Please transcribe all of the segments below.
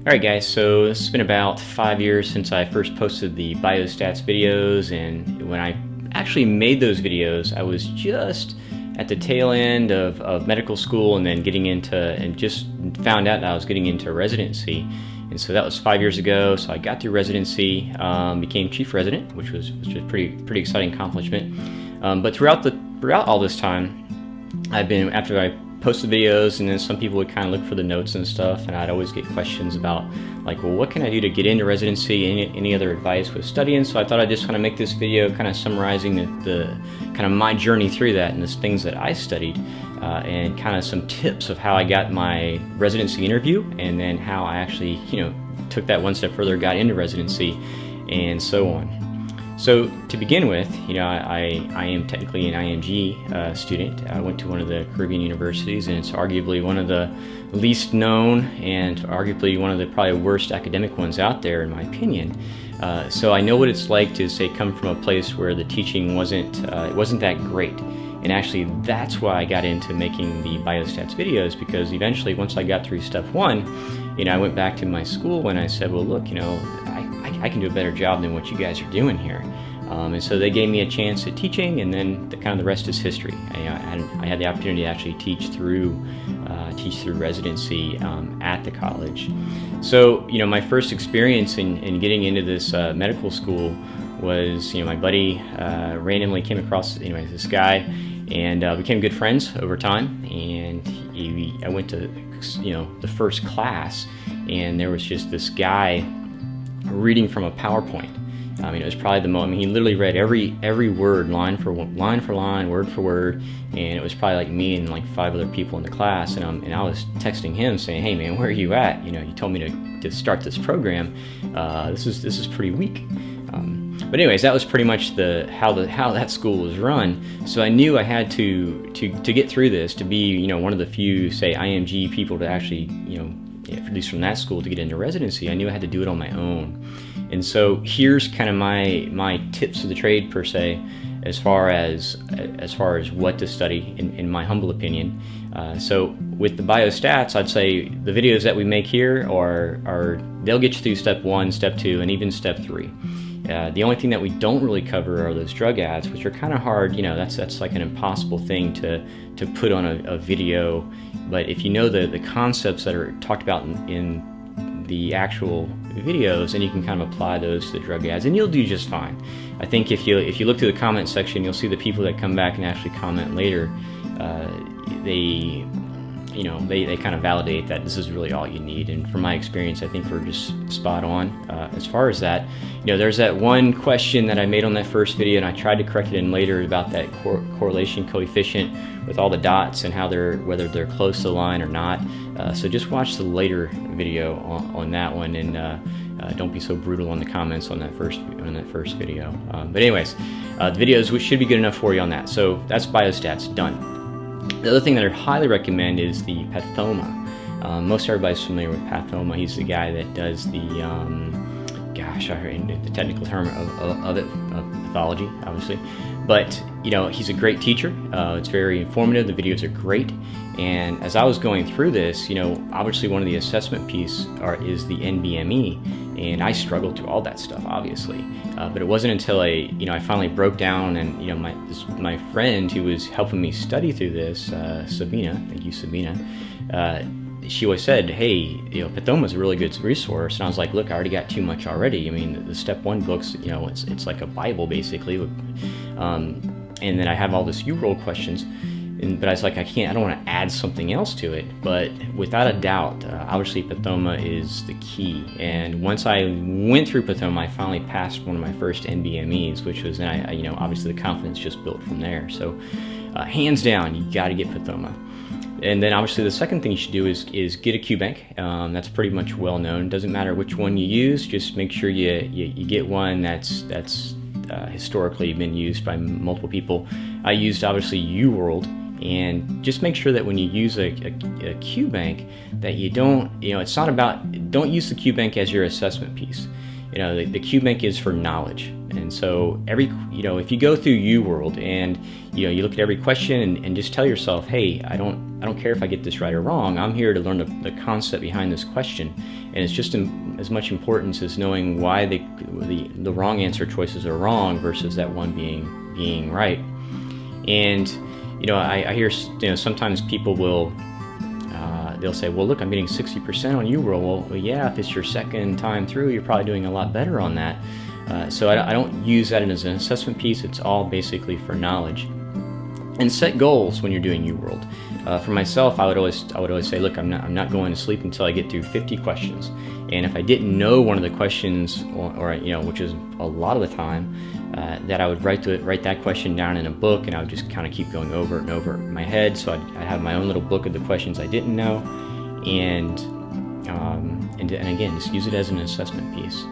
Alright guys, so it's been about 5 years since I first posted the biostats videos, and when I actually made those videos I was just at the tail end of medical school and then just found out that I was getting into residency. And so that was 5 years ago. So I got through residency, became chief resident, which was a pretty exciting accomplishment. But throughout all this time, after I posted videos, and then some people would kind of look for the notes and stuff, and I'd always get questions about like, well, what can I do to get into residency, any other advice with studying. So I thought I'd just kind of make this video kind of summarizing the kind of my journey through that and the things that I studied, and kind of some tips of how I got my residency interview, and then how I actually took that one step further, got into residency, and so on. So to begin with, I am technically an IMG student. I went to one of the Caribbean universities, and it's arguably one of the least known and arguably one of the probably worst academic ones out there, in my opinion. So I know what it's like to say come from a place where the teaching wasn't that great. And actually that's why I got into making the biostats videos, because eventually once I got through step one, I went back to my school and I said, well, look, I can do a better job than what you guys are doing here. And so they gave me a chance at teaching, and then the rest is history. I had the opportunity to actually teach through residency at the college. So my first experience in getting into this medical school was, my buddy randomly came across this guy, and became good friends over time. And I went to the first class, and there was just this guy reading from a PowerPoint. It was probably the moment. He literally read every word, line for line, word for word, and it was probably like me and like 5 other people in the class. And I was texting him saying, "Hey man, where are you at? You told me to start this program. This is pretty weak." But anyways, that was pretty much how that school was run. So I knew I had to get through this, to be one of the few, say, IMG people to actually at least from that school, to get into residency. I knew I had to do it on my own. And so here's kind of my tips of the trade, per se, as far as what to study, in my humble opinion. So with the biostats, I'd say the videos that we make here they'll get you through step 1, step 2, and even step 3. The only thing that we don't really cover are those drug ads, which are kind of hard. That's like an impossible thing to put on a video. But if you know the concepts that are talked about in the actual videos, and you can kind of apply those to the drug ads, and you'll do just fine. I think if you look through the comment section, you'll see the people that come back and actually comment later. They kind of validate that this is really all you need. And from my experience, I think we're just spot on as far as that. There's that one question that I made on that first video, and I tried to correct it in later, about that correlation coefficient with all the dots and whether they're close to the line or not. So just watch the later video on that one, and don't be so brutal on the comments on that first video. But anyways, the videos should be good enough for you on that. So that's biostats done. The other thing that I highly recommend is the pathoma. Most everybody's familiar with pathoma. He's the guy that does the the technical term of pathology, obviously. But he's a great teacher. It's very informative. The videos are great. And as I was going through this, obviously one of the assessment piece is the NBME, and I struggled through all that stuff, obviously. But it wasn't until I finally broke down, and my friend who was helping me study through this, Sabina, thank you, Sabina. She always said, "Hey, pathoma is a really good resource." And I was like, "Look, I already got too much already. I mean, the step 1 books, it's like a Bible basically." And then I have all this UWorld questions. But I was like, I don't want to add something else to it. But without a doubt, obviously pathoma is the key. And once I went through pathoma, I finally passed one of my first NBMEs, which was, obviously the confidence just built from there. So hands down, you got to get pathoma. And then obviously the second thing you should do is get a QBank. That's pretty much well known. Doesn't matter which one you use, just make sure you get one that's historically been used by multiple people. I used obviously UWorld. And just make sure that when you use a QBank, that you don't, it's not about, don't use the QBank as your assessment piece. The QBank is for knowledge. And so if you go through UWorld and you look at every question and just tell yourself, hey, I don't care if I get this right or wrong. I'm here to learn the concept behind this question. and it's just as much importance as knowing why the wrong answer choices are wrong versus that one being right. And I hear sometimes people will they'll say, well, look, I'm getting 60% on UWorld. Well, yeah, if it's your second time through, you're probably doing a lot better on that. So I don't use that as an assessment piece. It's all basically for knowledge. And set goals when you're doing UWorld. For myself, I would always say, look, I'm not going to sleep until I get through 50 questions. And if I didn't know one of the questions, or which is a lot of the time, that I would write that question down in a book, and I would just kind of keep going over it and over in my head. So I'd have my own little book of the questions I didn't know, and again, just use it as an assessment piece.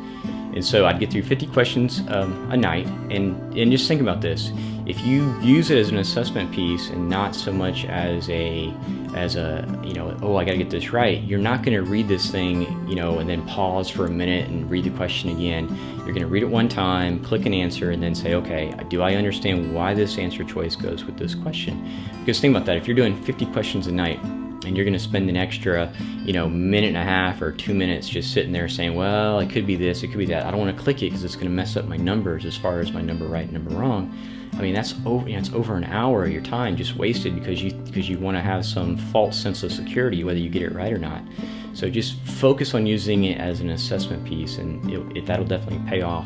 And so I'd get through 50 questions a night, and just think about this. If you use it as an assessment piece and not so much as a oh, I gotta get this right, you're not gonna read this thing, and then pause for a minute and read the question again. You're gonna read it one time, click an answer, and then say, okay, do I understand why this answer choice goes with this question? Because think about that, if you're doing 50 questions a night, and you're going to spend an extra, minute and a half or 2 minutes just sitting there saying, well, it could be this, it could be that. I don't want to click it because it's going to mess up my numbers as far as my number right and number wrong. I mean, that's over. It's over an hour of your time just wasted because you want to have some false sense of security whether you get it right or not. So just focus on using it as an assessment piece, and that'll definitely pay off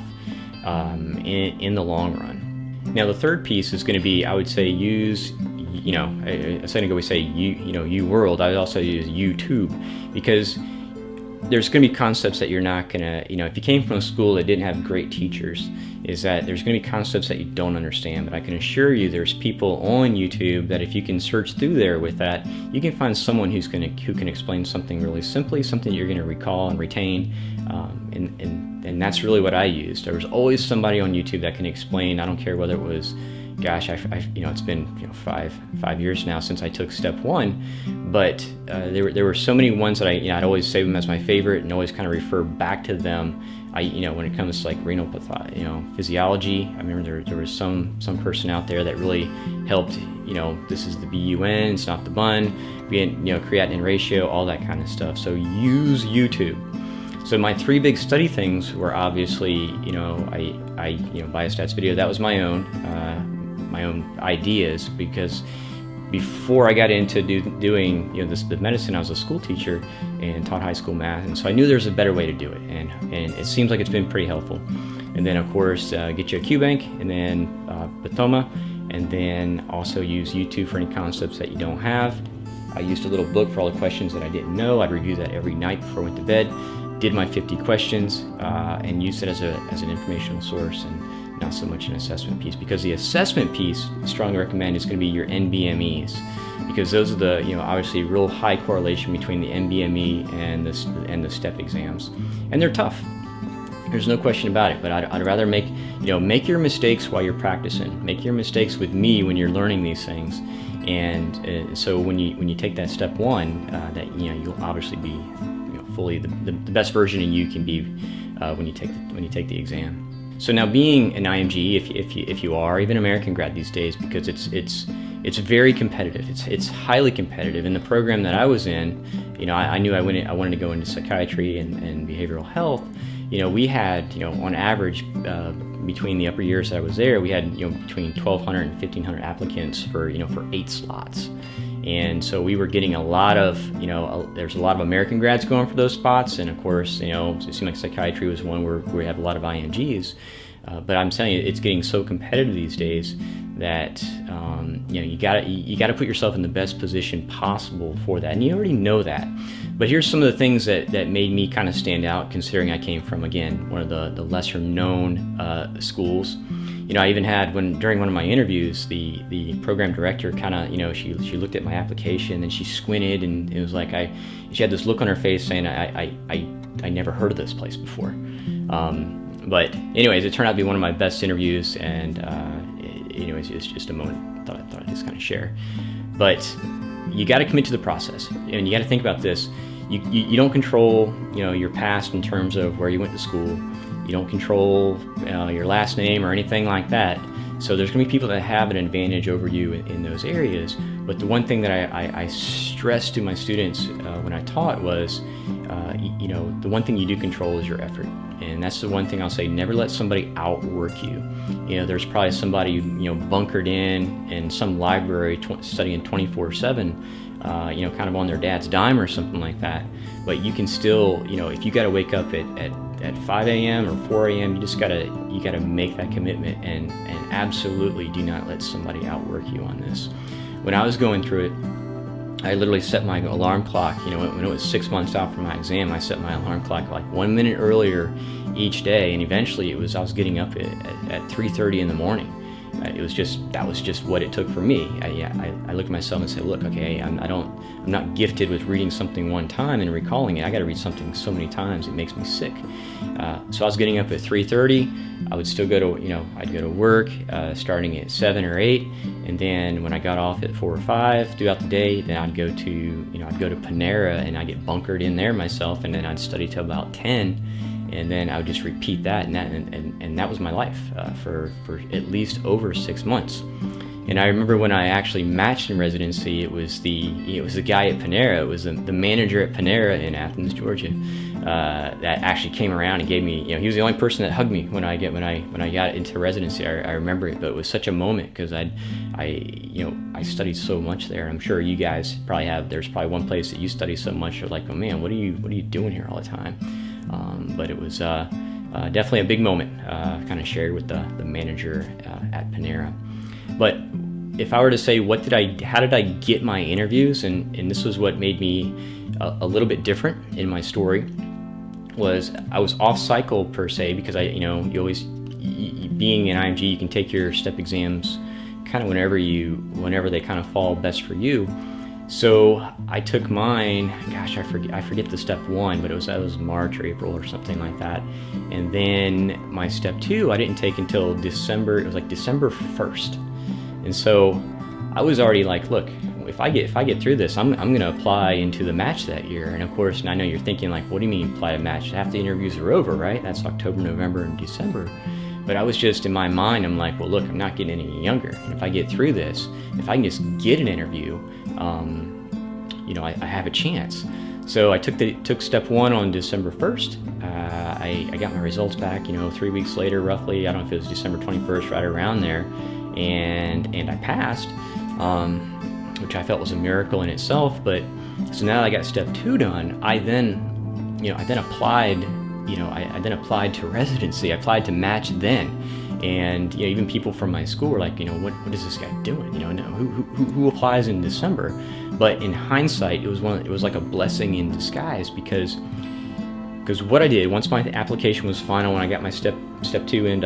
in the long run. Now, the third piece is going to be, I would say, use. A second ago we say UWorld. I would also use YouTube, because there's going to be concepts that you're not going to, if you came from a school that didn't have great teachers, is that there's going to be concepts that you don't understand. But I can assure you there's people on YouTube that if you can search through there with that, you can find someone who can explain something really simply, something you're going to recall and retain. And that's really what I used. There was always somebody on YouTube that can explain. I don't care whether it was, gosh, it's been 5 years now since I took step one, but there were so many ones that I'd always save them as my favorite and always kind of refer back to them. When it comes to like renal physiology, I remember there was some person out there that really helped. This is the BUN, it's not the BUN, creatinine ratio, all that kind of stuff. So use YouTube. So my three big study things were obviously, biostats video. That was my own ideas, because before I got into doing the medicine, I was a school teacher and taught high school math, and so I knew there was a better way to do it, and it seems like it's been pretty helpful. And then of course get you a QBank, and then Pathoma, and then also use YouTube for any concepts that you don't have. I used a little book for all the questions that I didn't know. I'd review that every night before I went to bed, did my 50 questions, and used it as an informational source and not so much an assessment piece, because the assessment piece, I strongly recommend, is going to be your NBMEs, because those are the obviously real high correlation between the NBME and the step exams, and they're tough. There's no question about it. But I'd rather make your mistakes while you're practicing. Make your mistakes with me when you're learning these things, and so when you take that step one, that you'll obviously be fully the best version of you can be when you take the exam. So now, being an IMG, if you are even American grad these days, because it's very competitive. It's highly competitive. In the program that I was in, I knew I wanted to go into psychiatry and behavioral health. We had on average between the upper years that I was there, we had between 1,200 and 1,500 applicants for 8 slots. And so we were getting a lot of, there's a lot of American grads going for those spots. And of course, it seemed like psychiatry was one where we have a lot of IMGs. But I'm telling you, it's getting so competitive these days that, you gotta put yourself in the best position possible for that. And you already know that. But here's some of the things that made me kind of stand out, considering I came from, again, one of the lesser known schools. I even had, during one of my interviews, the program director kind of, she looked at my application and she squinted, and it was like she had this look on her face saying, I never heard of this place before. But anyways, it turned out to be one of my best interviews, and it's just a moment I thought I'd just kind of share. But you got to commit to the process, and you got to think about this. You don't control your past in terms of where you went to school. You don't control your last name or anything like that. So there's going to be people that have an advantage over you in those areas. But the one thing that I stressed to my students when I taught was, the one thing you do control is your effort. And that's the one thing I'll say, never let somebody outwork you. There's probably somebody, bunkered in some library studying 24/7, kind of on their dad's dime or something like that. But you can still, if you got to wake up at 5 a.m. or 4 a.m., you gotta make that commitment and absolutely do not let somebody outwork you on this. When I was going through it, I literally set my alarm clock, when it was 6 months out from my exam, I set my alarm clock like 1 minute earlier each day, and eventually I was getting up at 3:30 in the morning. That was just what it took for me. I looked at myself and said, look, okay, I'm not gifted with reading something one time and recalling it. I got to read something so many times it makes me sick. So I was getting up at 3:30. I would still go to, I'd go to work starting at 7 or 8, and then when I got off at 4 or 5 throughout the day, then I'd go to Panera and I'd get bunkered in there myself, and then I'd study till about 10. And then I would just repeat that, and that was my life for at least over 6 months. And I remember when I actually matched in residency, it was the guy at Panera, it was the manager at Panera in Athens, Georgia, that actually came around and gave me, he was the only person that hugged me when I got into residency. I remember it, but it was such a moment because I studied so much there. I'm sure you guys probably have. There's probably one place that you study so much, you're like, oh man, what are you doing here all the time? But it was definitely a big moment, kind of shared with the manager at Panera. But if I were to say, how did I get my interviews, and this was what made me a little bit different in my story, was I was off cycle per se, because you always, being in IMG, you can take your step exams kind of whenever they kind of fall best for you. So I took mine, gosh, I forget the step 1, but that was March or April or something like that. And then my step 2, I didn't take until December. It was like December 1st. And so I was already like, look, if I get through this, I'm going to apply into the match that year. And of course, and I know you're thinking like, what do you mean apply to match? Half the interviews are over, right? That's October, November, and December. But I was just, in my mind, I'm like, well, look, I'm not getting any younger. And if I get through this, if I can just get an interview, I have a chance. So I took step 1 on December 1st. I got my results back, 3 weeks later, roughly. I don't know if it was December 21st, right around there. And I passed, which I felt was a miracle in itself. But so now that I got step 2 done, I then applied. I then applied to residency. I applied to match then, and even people from my school were like, what is this guy doing? Who applies in December? But in hindsight, it was like a blessing in disguise, because what I did once my application was final, when I got my step 2 in,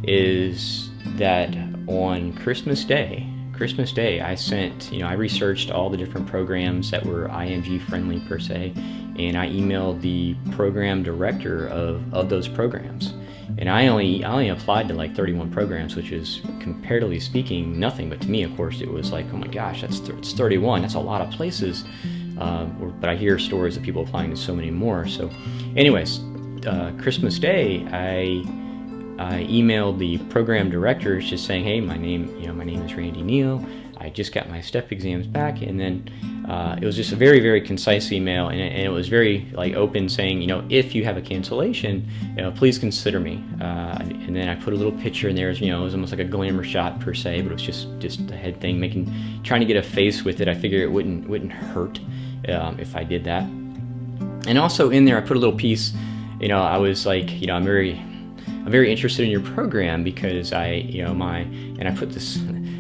is that on Christmas Day, I sent, I researched all the different programs that were IMG friendly per se, and I emailed the program director of those programs. And I only applied to like 31 programs, which is, comparatively speaking, nothing. But to me, of course, it was like, oh my gosh, it's 31. That's a lot of places. But I hear stories of people applying to so many more. So anyways, Christmas Day, I emailed the program directors just saying, hey, my name is Randy Neal. I just got my step exams back, and then it was just a very, very concise email, and it was very like open, saying, if you have a cancellation, please consider me. And then I put a little picture in there. It was almost like a glamour shot per se, but it was just a head thing, trying to get a face with it. I figured it wouldn't hurt if I did that. And also in there, I put a little piece. I was like, I'm very interested in your program, because I put this.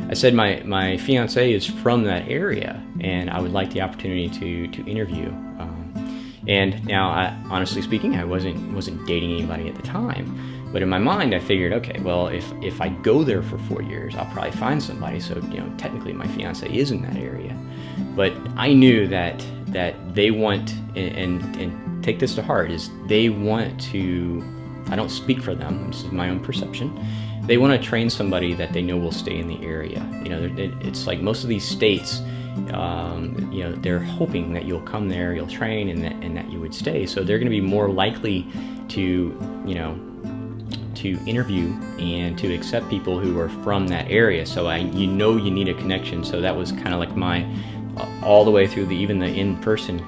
I said my fiance is from that area, and I would like the opportunity to interview. And now, honestly speaking, I wasn't dating anybody at the time, but in my mind, I figured, okay, well, if I go there for 4 years, I'll probably find somebody. So technically, my fiance is in that area, but I knew that they want, and take this to heart, is they want to. I don't speak for them. This is my own perception. They want to train somebody that they know will stay in the area. It's like most of these states, they're hoping that you'll come there, you'll train, and that you would stay. So they're going to be more likely to to interview and to accept people who are from that area. So you need a connection. So that was kind of like my all the way through even the in-person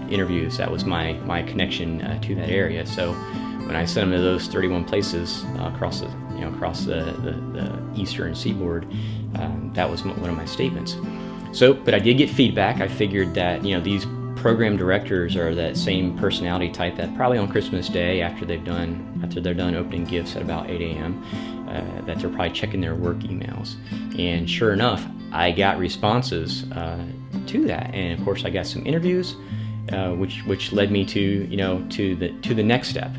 interviews. That was my connection to that area. So when I sent them to those 31 places across the eastern seaboard, that was one of my statements. So, but I did get feedback. I figured that these program directors are that same personality type that probably on Christmas Day, after they're done opening gifts at about 8 a.m., that they're probably checking their work emails. And sure enough, I got responses to that, and of course I got some interviews, which led me to the next step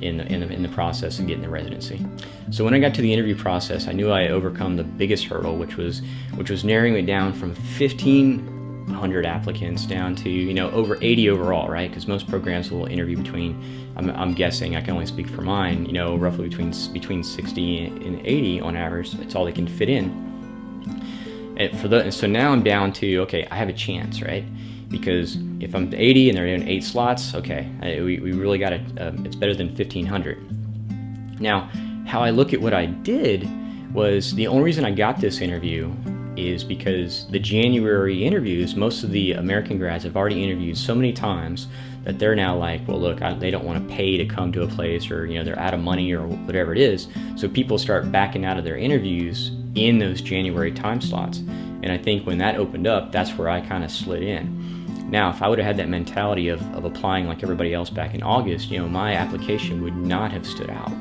in the process of getting the residency. So when I got to the interview process, I knew I had overcome the biggest hurdle, which was narrowing it down from 1,500 applicants down to over 80 overall, right? Because most programs will interview between, I'm guessing, I can only speak for mine, roughly between 60 and 80 on average. That's all they can fit in. And so now I'm down to, okay, I have a chance, right? Because if I'm 80 and they're doing 8 slots, okay, we really got it. It's better than 1,500. Now, how I look at what I did was the only reason I got this interview is because the January interviews, most of the American grads have already interviewed so many times that they're now like, well, look, they don't want to pay to come to a place, or they're out of money or whatever it is. So people start backing out of their interviews in those January time slots. And I think when that opened up, that's where I kind of slid in. Now, if I would have had that mentality of applying like everybody else back in August, my application would not have stood out.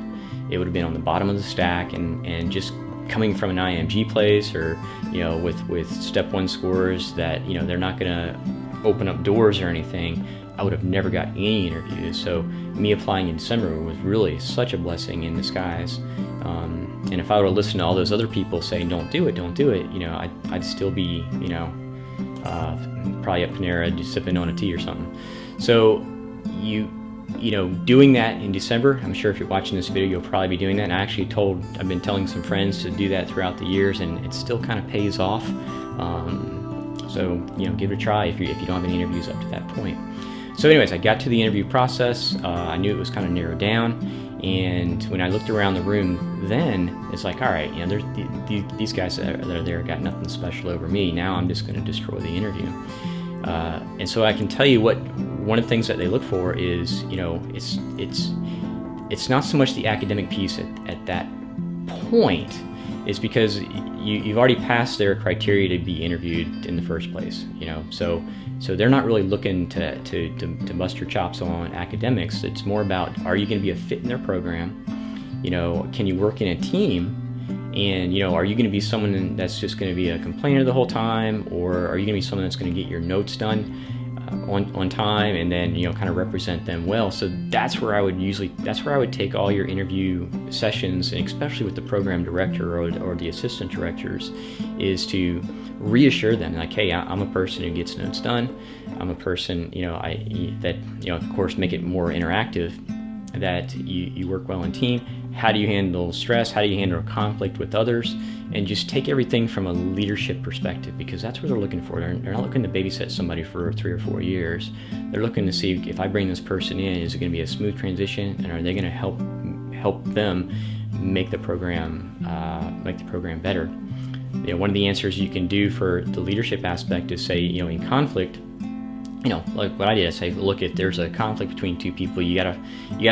It would have been on the bottom of the stack, and just coming from an IMG place, or with step 1 scores that they're not going to open up doors or anything, I would have never got any interviews. So me applying in December was really such a blessing in disguise. And if I would have listened to all those other people saying don't do it, I'd still be probably at Panera just sipping on a tea or something. So doing that in December, I'm sure if you're watching this video, you'll probably be doing that. And I've been telling some friends to do that throughout the years, and it still kind of pays off. So give it a try if you don't have any interviews up to that point. So anyways, I got to the interview process. I knew it was kind of narrowed down, and when I looked around the room, then it's like, all right, there's these guys that are there got nothing special over me. Now I'm just going to destroy the interview. And so I can tell you one of the things that they look for is, it's not so much the academic piece at that point. It's because you've already passed their criteria to be interviewed in the first place. So they're not really looking to bust your chops on academics. It's more about, are you going to be a fit in their program? Can you work in a team? And are you going to be someone that's just going to be a complainer the whole time, or are you going to be someone that's going to get your notes done on time, and then kind of represent them well? So that's where I would take all your interview sessions, and especially with the program director or the assistant directors, is to reassure them like, hey, I'm a person who gets notes done. I'm a person of course make it more interactive, that you work well in team. How do you handle stress? How do you handle conflict with others? And just take everything from a leadership perspective, because that's what they're looking for. They're not looking to babysit somebody for 3 or 4 years. They're looking to see, if I bring this person in, is it going to be a smooth transition, and are they going to help them make the program better? One of the answers you can do for the leadership aspect is say, in conflict, like what I did, I say, look, if there's a conflict between two people, you gotta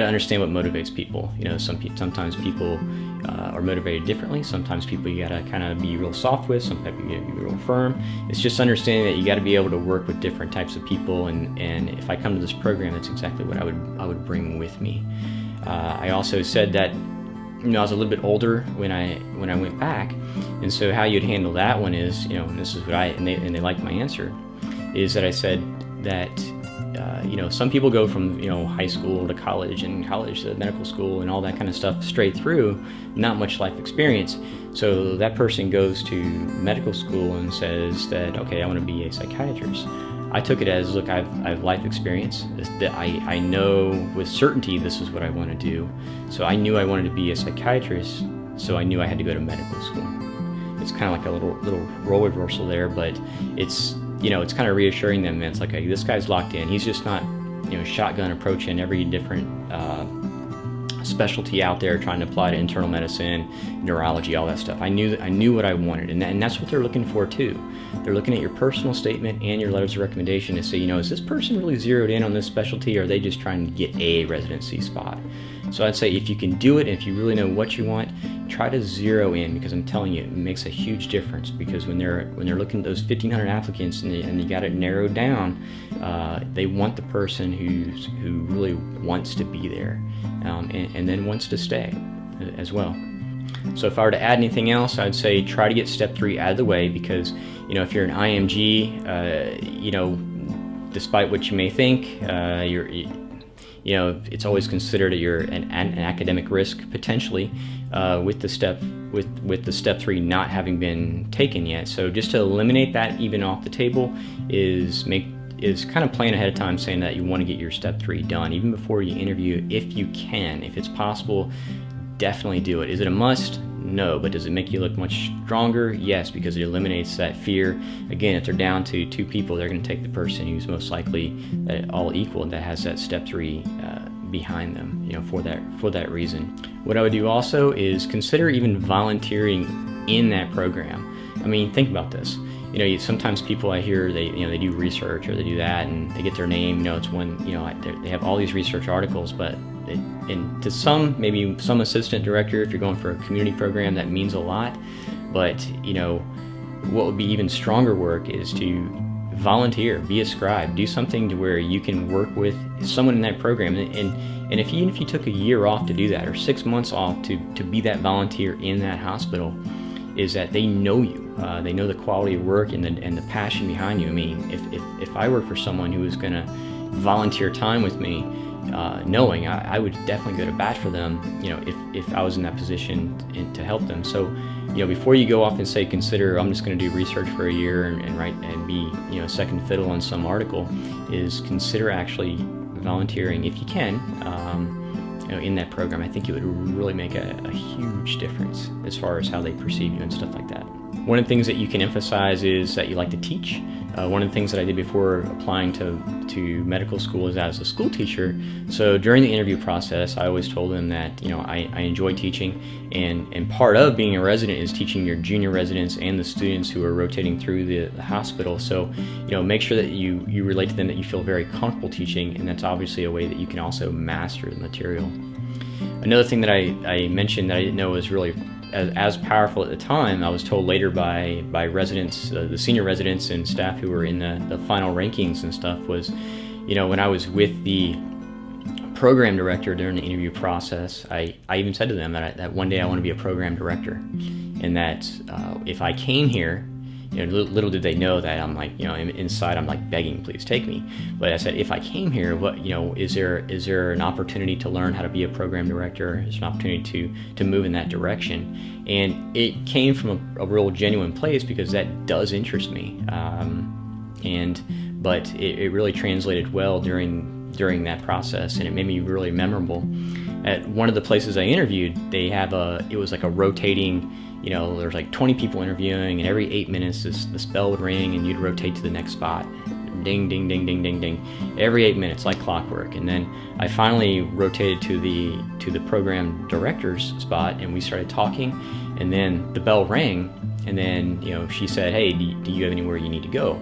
understand what motivates people. Sometimes people are motivated differently. Sometimes people you gotta kind of be real soft with. Some people you gotta be real firm. It's just understanding that you gotta be able to work with different types of people. And if I come to this program, that's exactly what I would bring with me. I also said that I was a little bit older when I went back, and so how you'd handle that one is, and this is what and they liked my answer, is that I said that some people go from high school to college, and college to medical school and all that kind of stuff straight through, not much life experience. So that person goes to medical school and says that, okay, I want to be a psychiatrist. I took it as, look, I have life experience, that I know with certainty this is what I want to do. So I knew I wanted to be a psychiatrist, so I knew I had to go to medical school. It's kind of like a little role reversal there, but it's it's kind of reassuring them that it's like, hey, this guy's locked in. He's just not shotgun approaching every different specialty out there trying to apply to internal medicine, neurology, all that stuff. I knew what I wanted, and that's what they're looking for too. They're looking at your personal statement and your letters of recommendation to say, is this person really zeroed in on this specialty, or are they just trying to get a residency spot? So I'd say if you can do it, if you really know what you want, try to zero in, because I'm telling you, it makes a huge difference. Because when they're looking at those 1,500 applicants and you got it narrowed down, they want the person who really wants to be there, and then wants to stay as well. So if I were to add anything else, I'd say try to get step 3 out of the way, because if you're an IMG, despite what you may think, it's always considered that you're an academic risk potentially with the step 3 not having been taken yet. So just to eliminate that even off the table is kind of plan ahead of time, saying that you want to get your step 3 done even before you interview, if you can. If it's possible, definitely do it. Is it a must? No. But does it make you look much stronger? Yes, because it eliminates that fear. Again, if they're down to 2 people, they're going to take the person who's most likely all equal and that has that step 3 behind them, for that reason. What I would do also is consider even volunteering in that program. I mean, think about this. Sometimes people I hear, they do research or they do that and they get their name, it's one, they have all these research articles, but and to some, maybe some assistant director, if you're going for a community program, that means a lot. But what would be even stronger work is to volunteer, be a scribe, do something to where you can work with someone in that program. And if you took a year off to do that, or 6 months off to be that volunteer in that hospital, is that they know you, they know the quality of work and the passion behind you. I mean, if I work for someone who is going to volunteer time with me, knowing I would definitely go to bat for them, if I was in that position to help them. So, before you go off and say, consider, I'm just going to do research for a year and write and be, second fiddle on some article, is consider actually volunteering if you can, in that program. I think it would really make a huge difference as far as how they perceive you and stuff like that. One of the things that you can emphasize is that you like to teach. One of the things that I did before applying to medical school is as a school teacher. So during the interview process, I always told them that I enjoy teaching, and part of being a resident is teaching your junior residents and the students who are rotating through the hospital. So make sure that you relate to them that you feel very comfortable teaching, and that's obviously a way that you can also master the material. Another thing that I mentioned that I didn't know was really as powerful at the time, I was told later by residents, the senior residents and staff who were in the final rankings and stuff, was, when I was with the program director during the interview process, I even said to them that one day I want to be a program director, and that if I came here, little did they know that I'm like, inside I'm like begging, please take me. But I said, if I came here, what, is there an opportunity to learn how to be a program director? Is there an opportunity to move in that direction? And it came from a real genuine place, because that does interest me. But it really translated well during that process, and it made me really memorable. At one of the places I interviewed, they have it was like a rotating, there's like 20 people interviewing, and every 8 minutes this bell would ring and you'd rotate to the next spot. Ding, ding, ding, ding, ding, ding. Every 8 minutes, like clockwork. And then I finally rotated to the program director's spot, and we started talking, and then the bell rang, and then she said, hey, do you have anywhere you need to go?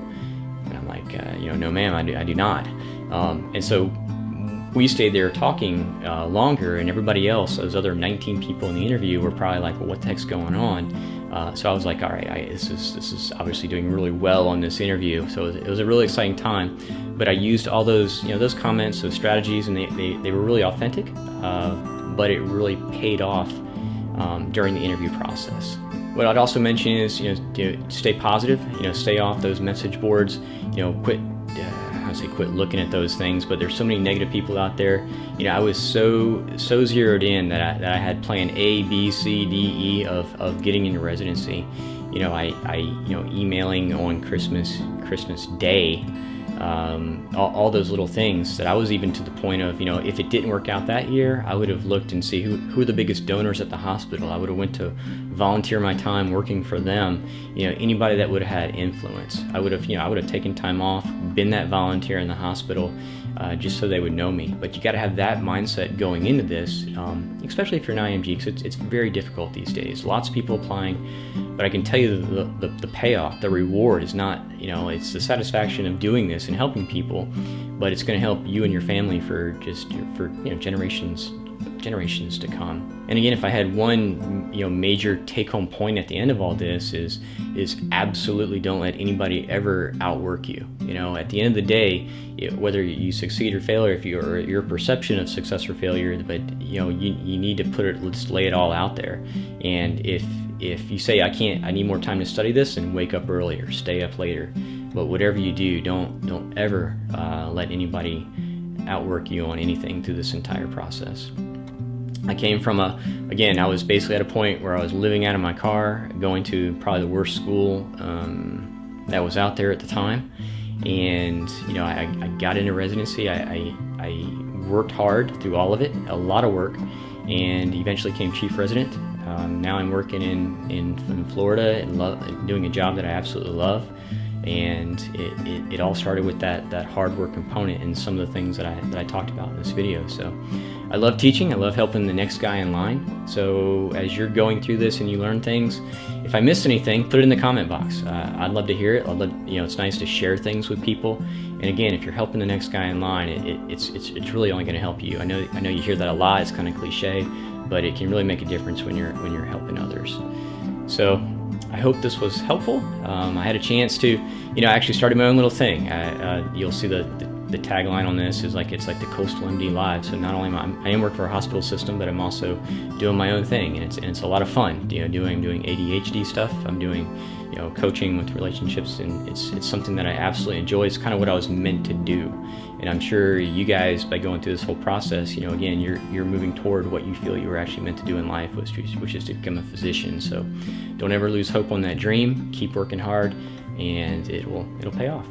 And I'm like, no ma'am, I do not. And so we stayed there talking longer, and everybody else, those other 19 people in the interview, were probably like, well, what the heck's going on? So I was like, all right, this is obviously doing really well on this interview. So it was a really exciting time. But I used all those those comments, those strategies, and they were really authentic. But it really paid off during the interview process. What I'd also mention is stay positive. Stay off those message boards. Quit looking at those things, but there's so many negative people out there. I was so zeroed in that I had plan A, B, C, D, E of getting into residency. Emailing on Christmas Day, all those little things, that I was even to the point of, if it didn't work out that year, I would have looked and see who are the biggest donors at the hospital. I would have went to volunteer my time working for them. Anybody that would have had influence, I would have taken time off, been that volunteer in the hospital, just so they would know me. But you got to have that mindset going into this, especially if you're an IMG, because it's very difficult these days. Lots of people applying, but I can tell you the payoff, the reward is not, it's the satisfaction of doing this and helping people, but it's going to help you and your family for generations to come. And again, if I had one major take-home point at the end of all this is absolutely don't let anybody ever outwork you. At the end of the day, whether you succeed or fail, or if your perception of success or failure, but you need to let's lay it all out there. And if you say I need more time to study this, and wake up earlier, stay up later. But whatever you do, don't ever let anybody outwork you on anything through this entire process. I came from I was basically at a point where I was living out of my car, going to probably the worst school that was out there at the time. And, I got into residency. I worked hard through all of it, a lot of work, and eventually became chief resident. Now I'm working in Florida and doing a job that I absolutely love. And it all started with that hard work component and some of the things that I talked about in this video. So I love teaching. I love helping the next guy in line. So as you're going through this and you learn things, if I missed anything, put it in the comment box. I'd love to hear it. It's nice to share things with people. And again, if you're helping the next guy in line, it's really only going to help you. I know you hear that a lot. It's kind of cliche, but it can really make a difference when you're helping others. So I hope this was helpful. I had a chance to, I actually started my own little thing. You'll see the tagline on this is it's like the Coastal MD Live. So not only I am working for a hospital system, but I'm also doing my own thing, and it's a lot of fun. Doing ADHD stuff. I'm doing coaching with relationships, and it's something that I absolutely enjoy. It's kind of what I was meant to do, and I'm sure you guys, by going through this whole process, again, you're moving toward what you feel you were actually meant to do in life, which is to become a physician. So don't ever lose hope on that dream. Keep working hard, and it'll pay off.